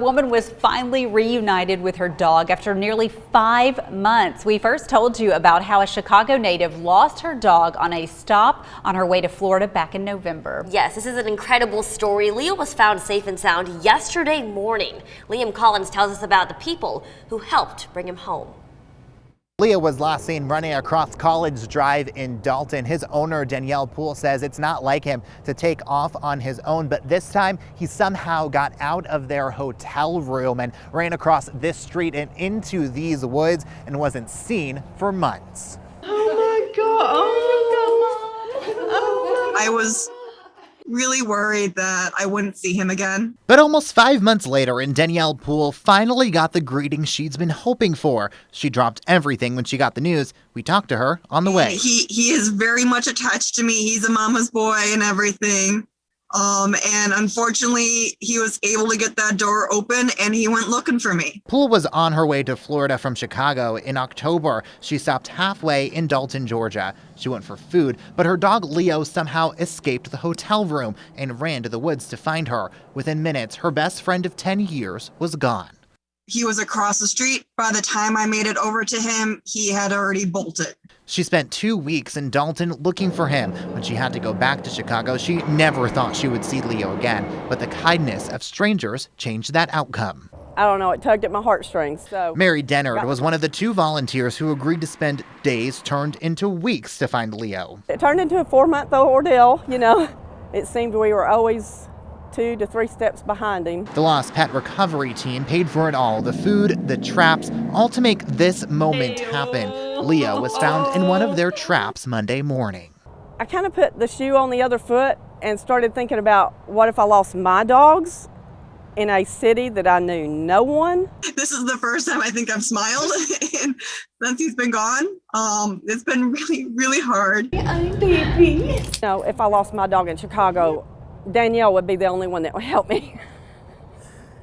A woman was finally reunited with her dog after nearly 5 months. We first told you about how a Chicago native lost her dog on a stop on her way to Florida back in November. Yes, this is an incredible story. Leo was found safe and sound yesterday morning. Liam Collins tells us about the people who helped bring him home. Leo was last seen running across College Drive in Dalton. His owner, Danielle Poole, says it's not like him to take off on his own, but this time he somehow got out of their hotel room and ran across this street and into these woods and wasn't seen for months. Oh my God. Oh, I was really worried that I wouldn't see him again. But almost 5 months later, and Danielle Poole finally got the greeting she's been hoping for. She dropped everything when she got the news. We talked to her on the way. He is very much attached to me. He's a mama's boy and everything. And unfortunately, he was able to get that door open and he went looking for me. Poole was on her way to Florida from Chicago in October. She stopped halfway in Dalton, Georgia. She went for food, but her dog Leo somehow escaped the hotel room and ran to the woods to find her. Within minutes, her best friend of 10 years was gone. He was across the street. By the time I made it over to him, he had already bolted. She spent 2 weeks in Dalton looking for him. When she had to go back to Chicago, she never thought she would see Leo again. But the kindness of strangers changed that outcome. I don't know, it tugged at my heartstrings. So Mary Dennard was one of the 2 volunteers who agreed to spend days turned into weeks to find Leo. it turned into a 4-month ordeal, you know. It seemed we were always 2 to 3 steps behind him. The Lost Pet Recovery Team paid for it all, the food, the traps, all to make this moment happen. Leo was found in one of their traps Monday morning. I kind of put the shoe on the other foot and started thinking about what if I lost my dogs in a city that I knew no one. This is the first time I think I've smiled since he's been gone. It's been really, really hard. You know, if I lost my dog in Chicago, Danielle would be the only one that would help me.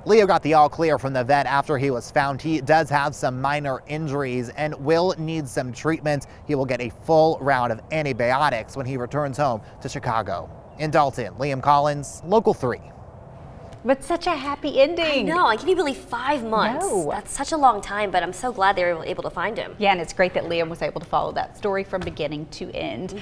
Leo got the all clear from the vet after he was found. He does have some minor injuries and will need some treatment. He will get a full round of antibiotics when he returns home to Chicago. In Dalton, Liam Collins, Local 3. But such a happy ending. I know, I can't even believe 5 months. No. That's such a long time, but I'm so glad they were able to find him. Yeah, and it's great that Liam was able to follow that story from beginning to end.